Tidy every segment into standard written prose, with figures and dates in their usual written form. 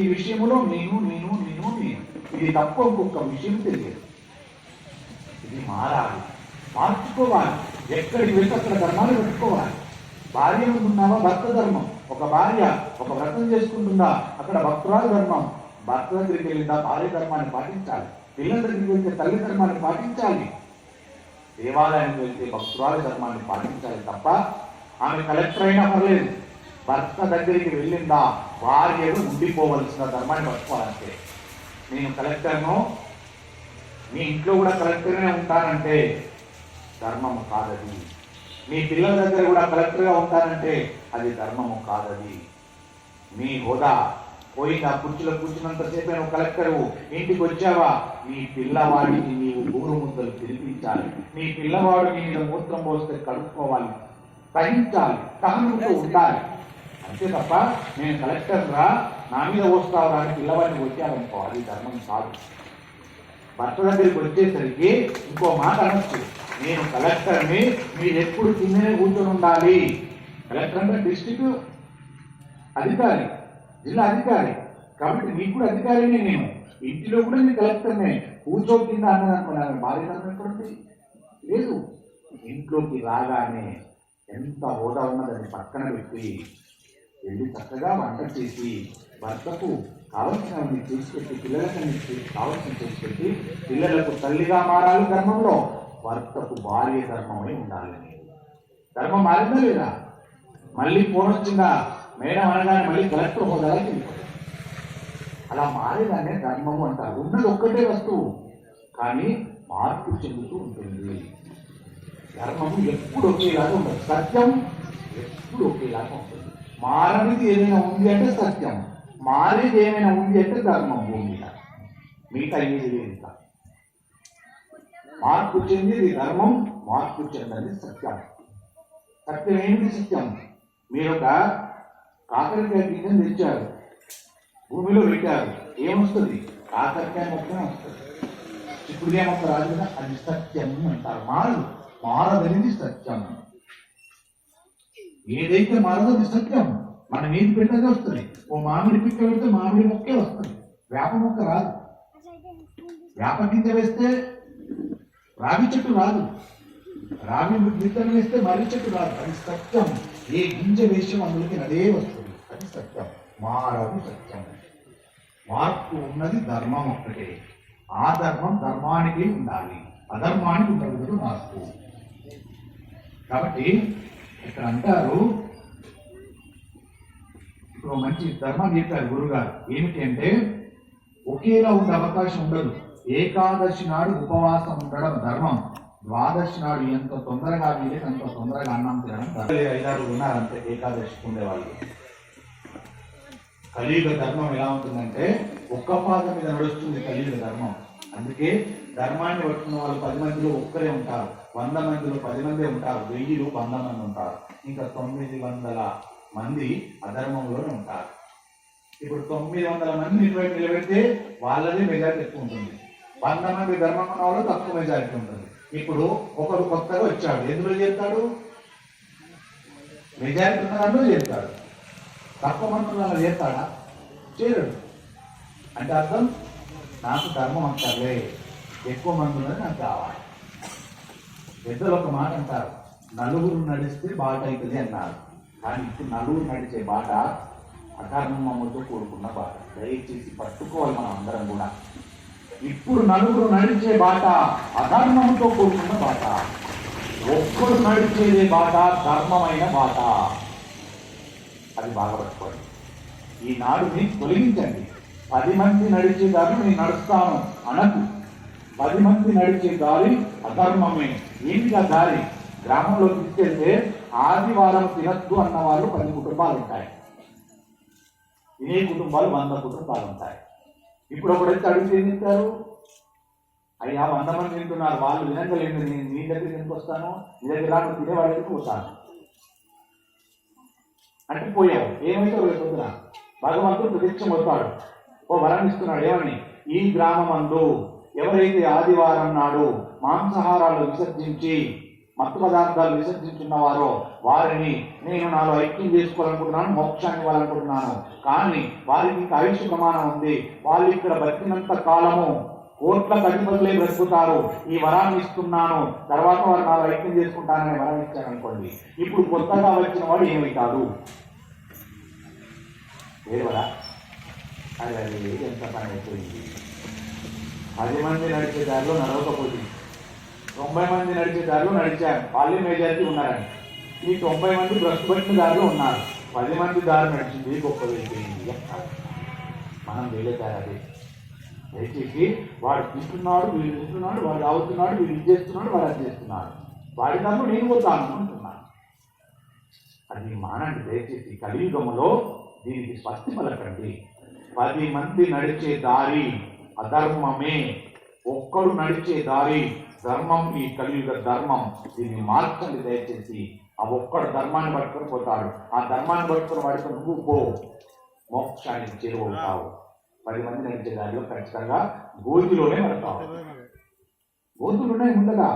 ఈ విషయంలో నేను నేను నేను నేను ఇది తప్ప ఇంకొక విషయం తెలియదు. ఇది మారాలి, మార్చుకోవాలి. ఎక్కడికి వెళ్తే అక్కడ ధర్మాలు పెట్టుకోవాలి. భార్య ఉన్నావా భర్త ధర్మం, ఒక భార్య ఒక వ్రతం చేసుకుంటుందా అక్కడ భక్తురాలు ధర్మం, భర్త దగ్గరికి వెళ్ళిందా భార్య ధర్మాన్ని పాటించాలి, పిల్లల దగ్గరికి వెళ్తే తల్లి ధర్మాన్ని పాటించాలి, దేవాలయానికి వెళ్తే భక్తురాలు ధర్మాన్ని పాటించాలి తప్ప ఆమె కలెక్టర్ అయినా పర్లేదు, భర్త దగ్గరికి వెళ్ళిందా భార్యను ఉండిపోవలసిన ధర్మాన్ని పట్టుకోవాలంటే. నేను కలెక్టర్ను, మీ ఇంట్లో కూడా కలెక్టర్గానే ఉంటానంటే ధర్మము కాదది. మీ పిల్లల దగ్గర కూడా కలెక్టర్గా ఉంటానంటే అది ధర్మము కాదది. మీ హోదా పోయిందా, కుర్చీలో కూర్చున్నంతసేపు నువ్వు కలెక్టరు, ఇంటికి వచ్చావా నీ పిల్లవాడికి నీవు గోరు ముద్దలు తినిపించాలి, నీ పిల్లవాడు నీ మీద మూత్రం పోస్తే కడుక్కోవాలి, సహించాలి, సహనంతో ఉండాలి. అంతే తప్ప నేను కలెక్టర్ రా నా మీద వస్తావురా అని పిల్లవాడిని వచ్చారనుకో అది ధర్మం కాదు. భర్త దగ్గరికి వచ్చేసరికి ఇంకో మాట అనొచ్చు, నేను కలెక్టర్ని, మీరు ఎప్పుడు కిందనే కూర్చొని ఉండాలి. కలెక్టర్ అంటే డిస్ట్రిక్ట్ అధికారి, జిల్లా అధికారి, కాబట్టి నీకు కూడా అధికారిని. నేను ఇంటిలో కూడా నేను కలెక్టర్నే, కూర్చో కింద అన్నదనుకున్నాను. భార్య ఎక్కడుంది? లేదు. ఇంట్లోకి రాగానే ఎంత హోదా ఉన్నదని పక్కన పెట్టి వెళ్ళి చక్కగా వంట చేసి భర్తకు కావలసినవన్నీ చేసిపెట్టి, పిల్లలకి కావలసిన చేసిపెట్టి, పిల్లలకు తల్లిగా మారాలి ధర్మంలో, భర్తకు భార్య ధర్మమై ఉండాలని. ధర్మం మారిందా లేదా? మళ్ళీ ఫోన్ వచ్చిందా మేడం అనగానే మళ్ళీ కలెక్టర్ హోదాలకి అలా మారేదాన్ని ధర్మము అంటారు. ఉన్నది ఒక్కటే వస్తువు కానీ మార్పు చెందుతూ ఉంటుంది. ధర్మము ఎప్పుడు ఒకేలాగా ఉండదు, సత్యం ఎప్పుడు ఒకేలాగా ఉంటుంది. మారనిది ఏదైనా ఉంది అంటే సత్యం, మారేది ఏమైనా ఉంది అంటే ధర్మం. భూమిగా మిగతా ఏది లేదు. మార్పు చెందేది ధర్మం, మార్పు చెందని సత్యం. సత్యం ఏమిటి? సత్యం. మీరు ఒక కాకరకాయ గింజను తెచ్చారు, భూమిలో పెట్టారు, ఏమొస్తుంది? కాకరకాయ మొక్కనే వస్తుంది, చిక్కుడుకాయ మొక్క రాదు కదా, అది సత్యం అంటారు. మారదనేది సత్యం. ఏదైతే మారదో అది సత్యం. మనం ఏది పెట్టదే వస్తుంది. ఓ మామిడి పిక్క పెడితే మామిడి మొక్కే వస్తుంది, వేప మొక్క రాదు. వేప గింజ వేస్తే రావి చెట్టు రాదు, రావి విత్తనం వేస్తే మర్రి చెట్టు రాదు. అది సత్యం. ఏ గింజ వేసాం అందులోకి అదే వస్తుంది, అది సత్యం. మారదు సత్యం. మార్పు ఉన్నది ధర్మం ఒక్కటే. ఆ ధర్మం ధర్మానికి ఉండాలి, అధర్మానికి ఉండకూడదు మార్పు. కాబట్టి ఇక్కడ అంటారు, ఇప్పుడు మంచి ధర్మం చెప్పారు గురుగారు. ఏమిటి అంటే ఒకేలా ఉండే అవకాశం ఉండదు. ఏకాదశి నాడు ఉపవాసం ఉండడం ధర్మం, ద్వాదశి నాడు ఎంత తొందరగా వీలే అంత తొందరగా అన్నం తినడం. 5-6 ఉన్నారు అంతే ఏకాదశికి ఉండేవాళ్ళు. కలియుగ ధర్మం ఎలా ఉంటుందంటే ఒక్క పాదం మీద నడుస్తుంది కలియుగ ధర్మం. అందుకే ధర్మాన్ని పట్టుకున్న వాళ్ళు 10 మందిలో ఒక్కరే ఉంటారు, 100 మందిలో 10 మందే ఉంటారు, 1000లో 100 మంది ఉంటారు, ఇంకా 900 మంది అధర్మంలోనే ఉంటారు. ఇప్పుడు 900 మందిని ఇటువైపు నిలబెడితే వాళ్ళదే మెజారిటీ ఎక్కువ ఉంటుంది, 100 మంది ధర్మం ఉన్న వాళ్ళు తక్కువ మెజారిటీ ఉంటుంది. ఇప్పుడు ఒకడు కొత్తగా వచ్చాడు, ఎందులో చేస్తాడు? మెజారిటీ ఉన్న దాంట్లో చేస్తాడు. తక్కువ మంది ఉన్న చేస్తాడా? చేయడు. అంటే అర్థం నాకు ధర్మం అంటారులే, ఎక్కువ మంది ఉన్నది నాకు కావాలి. పెద్దలు ఒక మాట అంటారు, నలుగురు నడిస్తే బాట అవుతుంది అన్నారు. కానీ ఇప్పుడు నలుగురు నడిచే బాట అధర్మముతో కూడుకున్న బాట. దయచేసి పట్టుకోవాలి మనం అందరం కూడా. ఇప్పుడు నలుగురు నడిచే బాట అధర్మముతో కూడుకున్న బాట, ఒక్కడు నడిచేదే బాట ధర్మమైన బాట. అది బాగా పట్టుకోండి. ఈనాడు మీరు తొలగించండి. 10 మంది నడిచే దారి నేను నడుస్తాను అనకు. 10 మంది నడిచే దారి అధర్మమే. ఏంటి ఆ దారి? గ్రామంలో తీసుకెళ్తే ఆదివారం తినద్దు అన్న వాళ్ళు 10 కుటుంబాలు ఉంటాయి, ఇదే కుటుంబాలు 100 కుటుంబాలు ఉంటాయి. ఇప్పుడు ఒకడైతే అడిగితే ఏం చెప్తారు? అయ్యా 100 మంది తింటున్నారు, వాళ్ళు వినగలేదు, నేను నీ దగ్గర ఎందుకు వస్తాను, నీ దగ్గర తినేవాళ్ళకి పోతాను అంటే పోయావు. ఏమైతే రేపొద్దున భగవంతుడు ప్రత్యక్షం అవుతాడు, ఓ వరం ఇస్తున్నాడు. ఏమని? ఈ గ్రామమందు ఎవరైతే ఆదివారం నాడు మాంసాహారాలు విసర్జించి మత్తు పదార్థాలు విసర్జించున్నవారో వారిని నేను నాలో ఐక్యం చేసుకోవాలనుకుంటున్నాను, మోక్షాన్ని ఇవ్వాలనుకుంటున్నాను. కానీ వారికి ఇంకా ఆయుష్ ప్రమాణం ఉంది. వాళ్ళు ఇక్కడ బతికినంత కాలము కోట్ల అధిపతులే బ్రతుకుతారు. ఈ వరాన్ని ఇస్తున్నాను, తర్వాత వారు నాలో ఐక్యం చేసుకుంటానని వరం ఇచ్చాను అనుకోండి. ఇప్పుడు కొత్తగా వచ్చిన వాడు ఏమవుతాడు? ఏవరా అది ఎంత పని అయిపోయింది. 10 మంది నడిచే దారిలో నడవకపోతుంది, 90 మంది నడిచే దారిలో నడిచారు, వాళ్ళే మెజారిటీ ఉన్నారని. ఈ 90 మంది భ్రష్టు పట్టిన దారిలో ఉన్నారు, 10 మంది దారి నడిచింది గొప్పది అయిపోయింది. మనం వెళ్ళేదారు అది. దయచేసి వాడు తింటున్నాడు, వీడు తింటున్నాడు, వాడు తాగుతున్నాడు, వీడు ఇది చేస్తున్నాడు, వాడు అది చేస్తున్నాడు, వాడి దాన్ని నేను పోతాను అంటున్నాను. అది మానండి దయచేసి. కలియుగములో దీనికి స్వస్తి పలకండి. 10 మంది నడిచే దారి అధర్మమే, ఒక్కడు నడిచే దారి ధర్మం. ఈ కలియుగ ధర్మం, దీన్ని మార్చండి దయచేసి. ఆ ఒక్కడు ధర్మాన్ని పట్టుకొని పోతాడు, ఆ ధర్మాన్ని పట్టుకొని వాడితో నువ్వు పో, మోక్షానికి చేరువవుతావు. 10 మంది నడిచే దారిలో ఖచ్చితంగా గోతిలోనే పడతావు. గోతులు ఉన్నాయి ముందుగా,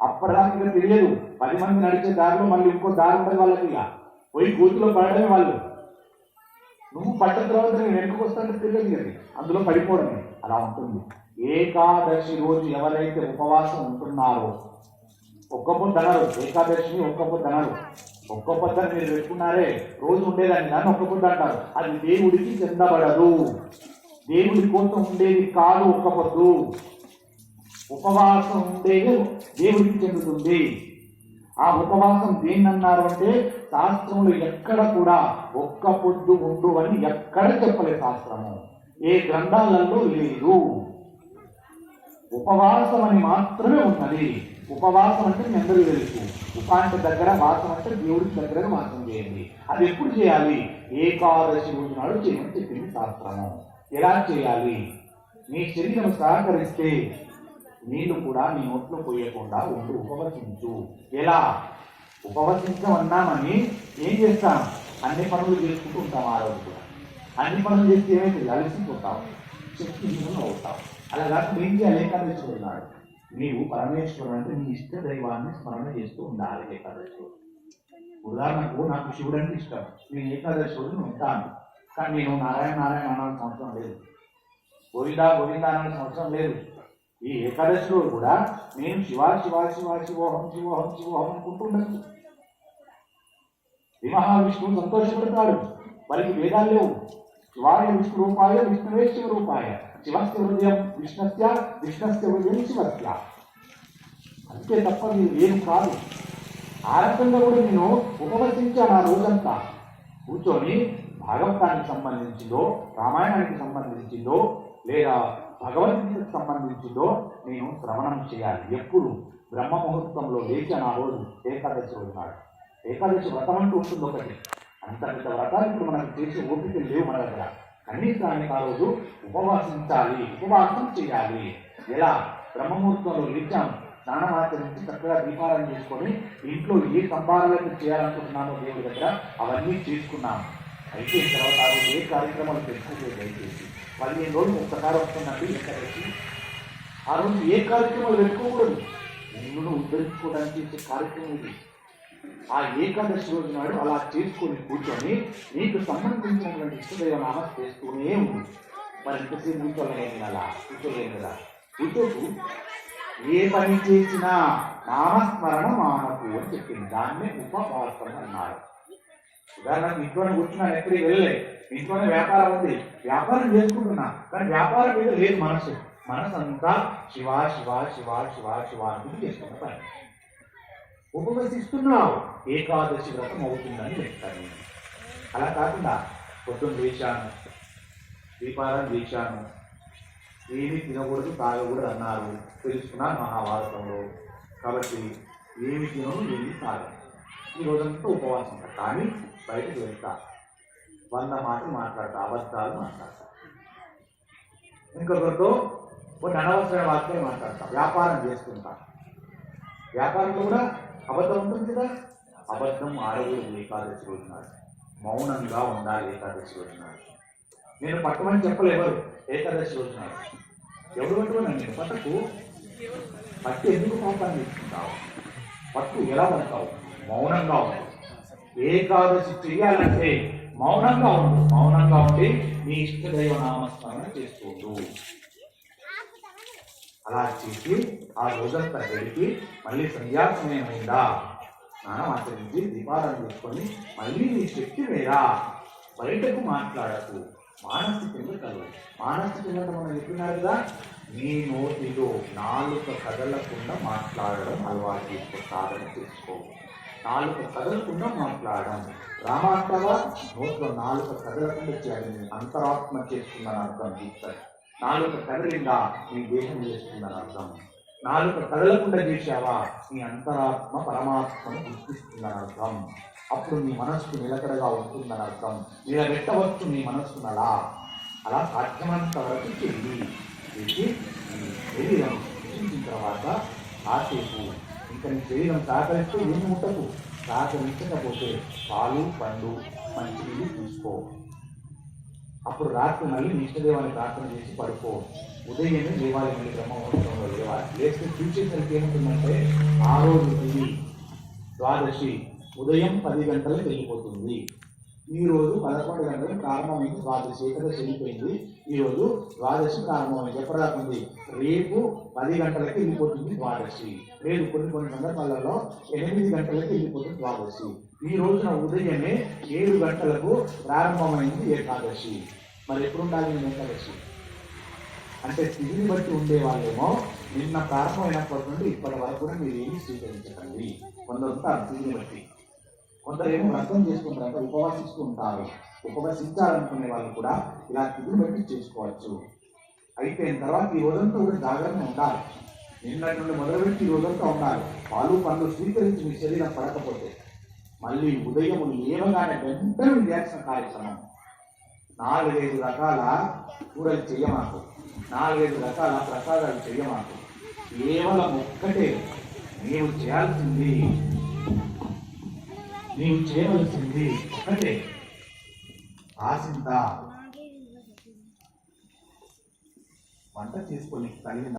అప్పటిదాకా తెలియదు. 10 మంది నడిచే దారిలో మళ్ళీ ఇంకో దారి ఉంటుంది వాళ్ళకి. ఇక పోయి గోతులో పడడమే వాళ్ళు. నువ్వు పడ్డ తర్వాత నేను వెనుకకు వస్తానంటే తెలియదు కదా, అందులో పడిపోవడమే. అలా ఉంటుంది. ఏకాదశి రోజు ఎవరైతే ఉపవాసం ఉంటున్నారో, ఒక్క పొద్దు అనరు, ఏకాదశిని ఒక్క పొద్దు అనరు. ఒక్క పొద్దుని మీరు పెట్టుకున్నారే, రోజు ఉండేదాన్ని దాన్ని ఒక్క పొద్దు అంటారు. అది దేవుడికి చెందబడదు, దేవుడి కోసం ఉండేది కాదు. ఒక్క పొద్దు ఉపవాసం ఉండేది దేవుడికి చెందుతుంది. ఆ ఉపవాసం దేన్ని అన్నారు అంటే, శాస్త్రంలో ఎక్కడ కూడా ఒక్క పొద్దు ఉండు అని ఎక్కడ చెప్పలేదు శాస్త్రము, ఏ గ్రంథాలలో లేదు. ఉపవాసం అని మాత్రమే ఉన్నది. ఉపవాసం అంటే మీ అందరూ తెలుసు, ఉప అంటే దగ్గర, వాసం అంటే దేవుడికి దగ్గర వాసం చేయండి. అది ఎప్పుడు చేయాలి? ఏకాదశి రోజు నాడు చేయమని చెప్పింది శాస్త్రము. ఎలా చేయాలి? నీ శరీరం సహకరిస్తే నీళ్లు కూడా నీ నోట్లో పోయకుండా ఉండు, ఉపవసించు. ఎలా ఉపవసించమన్నామని ఏం చేస్తాం? అన్ని పనులు చేసుకుంటూ ఉంటాం. ఆ రోజు కూడా అన్ని పనులు చేస్తే ఏమైతే అలసిపోతావు, శక్తిహీనులు అవుతావు. అలా కాకుండా ఏం చేయాలి? ఏకాదశి ఉన్నాడు, నీవు పరమేశ్వరుడు అంటే నీ ఇష్ట దైవాన్ని స్మరణ చేస్తూ ఉండాలి. ఏకాదశి ఉదాహరణకు నాకు శివుడు అంటే ఇష్టం, నేను ఏకాదశి రోజున ఉంటాను. కానీ నేను నారాయణ నారాయణ అనాల్సిన అవసరం లేదు, గోవిందా గోవిందా అనాల్సిన అవసరం లేదు. ఈ ఏకాదశి రోజు కూడా నేను శివా శివా శివా శివోహం శివోహం శివోహం అనుకుంటుండదు. శ్రీ మహావిష్ణువు సంతోషపడతాడు. వారికి వేదాలు లేవు. శివాయ విష్ణు రూపాయ విష్ణువే శివ రూపాయ, శివస్య హృదయం విష్ణస్య విష్ణస్య హృదయం శివస్య. అంతే తప్ప మీరు ఏం కాదు. ఆ రకంగా కూడా నేను ఉపవసించాను ఆ రోజంతా. కూర్చొని భాగవతానికి సంబంధించిందో, రామాయణానికి సంబంధించిందో, లేదా భగవద్గీతకు సంబంధించిందో నేను శ్రవణం చేయాలి. ఎప్పుడు? బ్రహ్మ ముహూర్తంలో లేచాను ఆ రోజు, ఏకాదశి రోజు నాడు. ఏకాదశి వ్రతం అంటూ ఉంటుంది ఒకటి. అంత పెద్ద వ్రతాలు ఇప్పుడు మనకు చేసే ఓపిక లేవు మన దగ్గర. కనీసానికి ఆ రోజు ఉపవాసించాలి, ఉపవాసం చేయాలి. ఎలా? బ్రహ్మముహూర్తంలో లేచాం, స్నానం ఆచరించి చక్కగా దీపారాయణ చేసుకొని ఇంట్లో ఏ సంభారాలను చేయాలనుకుంటున్నామో దేవుడి దగ్గర అవన్నీ చేసుకున్నాం. అయితే తర్వాత ఆ రోజు ఏ కార్యక్రమాలు పెట్టుకోలేదు. దయచేసి 15 రోజులు ఒక్కసారి వస్తుందండి ఏకాదశి. ఆ రోజు ఏ కార్యక్రమాలు పెట్టుకోకూడదు. నిన్ను ఉద్ధరించుకోవడానికి చేసే కార్యక్రమం ఇది. ఆ ఏకాదశి రోజు నాడు అలా చేసుకొని కూర్చొని నీకు సంబంధించినటువంటి ఇష్టదైవ నామ చేస్తూనే ఉంది. మరి ఎంతసేపు కూర్చోలేని అలా కూర్చోలేను కదా. కూర్చోకు ఏ పని చేసినా నామస్మరణ మానకు అని చెప్పింది. దాన్నే ఉపవాసం అన్నారు. ఉదాహరణకు ఇంట్లోనే కూర్చున్నాను, ఎక్కడికి వెళ్ళలే, ఇంట్లోనే వ్యాపారం ఉంది, వ్యాపారం చేసుకుంటున్నా, కానీ వ్యాపారం మీద లేదు మనసు. మనసు అంతా శివ శివ శివ శివ శివ అనుకుంటూ చేసుకున్న పని. ఉపవసిస్తున్నావు, ఏకాదశి వ్రతం అవుతుందని చెప్తాను. అలా కాకుండా పొద్దున్న లేచాను, దీపారాయణ చేశాను, ఏమి తినకూడదు తాగకూడదు అన్నారు, తెలుసుకున్నాను మహాభారతంలో. కాబట్టి ఏమి తినను ఏమి తాగను, ఈ రోజంతా ఉపవాసం ఉంటా. కానీ బయటకు వెళ్తా, 100 మాటలు మాట్లాడతా, అబద్ధాలు మాట్లాడతా, ఇంకొకరితో కొన్ని అనవసరమైన వాక్యాలు మాట్లాడతా, వ్యాపారం చేసుకుంటా. వ్యాపారంలో కూడా అబద్ధం ఉంటుంది కదా. అబద్ధం ఆడకూడదు ఏకాదశి రోజునాడు. మౌనంగా ఉండాలి ఏకాదశి రోజునాడు. నేను పట్టమని చెప్పలేవరు ఏకాదశి రోజునాడు. ఎవరు పట్టుకున్నాను నేను? పట్టకు. పట్టి ఎందుకు పాపాన్ని తీసుకుంటావు? పట్టు ఎలా పడతావు? మౌనంగా ఉండు. ఏకాదశి చెయ్యాలంటే మౌనంగా ఉండు. మౌనంగా ఉండి నీ ఇష్టదైవ నామస్మరణ చేస్తుండు. అలా చేసి ఆ రోజంతా గడిపి మళ్ళీ సంధ్యాసమయమైందా స్నానం ఆచరించి దీపారాధన చేసుకొని మళ్ళీ నీ శక్తి వేరా బయటకు మాట్లాడకు. మానసికంగా కలవు. మానసికంగా మనం చెప్పినారుగా, నీ నోటిలో నాలుక కదలకుండా మాట్లాడడం అలవాటు చేసుకో. సాధన చేసుకో. నాలుక కదలకుండా మాట్లాడడం. రామాంటవా నోట్లో నాలుక కదలకుండా చేయాలి. నీ అంతరాత్మ చేస్తుందని అర్థం చూస్తారు. నాలుక కదలిందా నీ దేహం చేస్తుందని అర్థం. నాలుక కదలకుండా చేశావా నీ అంతరాత్మ పరమాత్మను గుర్తిస్తుందని అర్థం. అప్పుడు నీ మనస్సు నిలకడగా ఉంటుందని అర్థం. నిలబెట్టవచ్చు నీ మనస్సును. అలా సాధ్యమైనంత వరకు చేసి చేసి నీ శరీరం సృష్టించిన తర్వాత కాసేపు ఇంకా నీ శరీరం సహకరిస్తే ఏమి ముట్టకు. సహకరించకపోతే పాలు పండు మంచినీళ్ళు తీసుకో. అప్పుడు రాత్రి మళ్ళీ ఇష్టదేవాన్ని ప్రార్థన చేసి పడుకో. ఉదయమే లేవాలి, మళ్ళీ బ్రహ్మముహూర్తంలో లేవాలి. లేస్తే చూసేసరికి ఏముంటుందంటే ఆ రోజు ఇది ద్వాదశి ఉదయం 10 గంటలకు వెళ్ళిపోతుంది. ఈ రోజు 11 గంటలకు ప్రారంభమైంది ద్వాదశి. ఏకాదశి వెళ్ళిపోయింది. ఈ రోజు ద్వాదశి ప్రారంభమైంది. ఎప్పటిదాకుంది? రేపు 10 గంటలకి వెళ్ళిపోతుంది ద్వాదశి. లేదు కొన్ని సందర్భాలలో 8 గంటలకి వెళ్ళిపోతుంది ద్వాదశి. ఈ రోజున ఉదయమే 7 గంటలకు ప్రారంభమైంది ఏకాదశి. మరి ఎప్పుడు ఉండాలి నేను ఏకాదశి? అంటే తిథిని బట్టి ఉండే వాళ్ళేమో నిన్న ప్రారంభమైనప్పటి నుండి ఇప్పటి వరకు కూడా మీరు ఏమి స్వీకరించకండి. కొందరు ఉంటారు తిథిని బట్టి. కొందరేమో వ్రతం చేసుకుంటారు, అంటే ఉపవాసిస్తూ ఉంటారు. ఉపవసించాలనుకునే వాళ్ళు కూడా ఇలా తిథిని బట్టి చేసుకోవచ్చు. అయిపోయిన తర్వాత ఈ రోజంతా కూడా జాగ్రత్తగా ఉండాలి. నిన్నటి నుండి మొదలుపెట్టి ఈ రోజంతా ఉండాలి. పాలు పండ్లు స్వీకరించి మీ శరీరం పడకపోతే మళ్ళీ ఉదయం లేవగానే వెంటనే రియాక్షన్ కార్యక్రమం. 4-5 రకాల కూరలు చెయ్యమాకు. 4-5 రకాల ప్రసాదాలు చెయ్యమాకు. కేవలం ఒక్కటే నీవు చేయవలసింది ఒకటే. ఆసింత వంట చేసుకొని తల్లి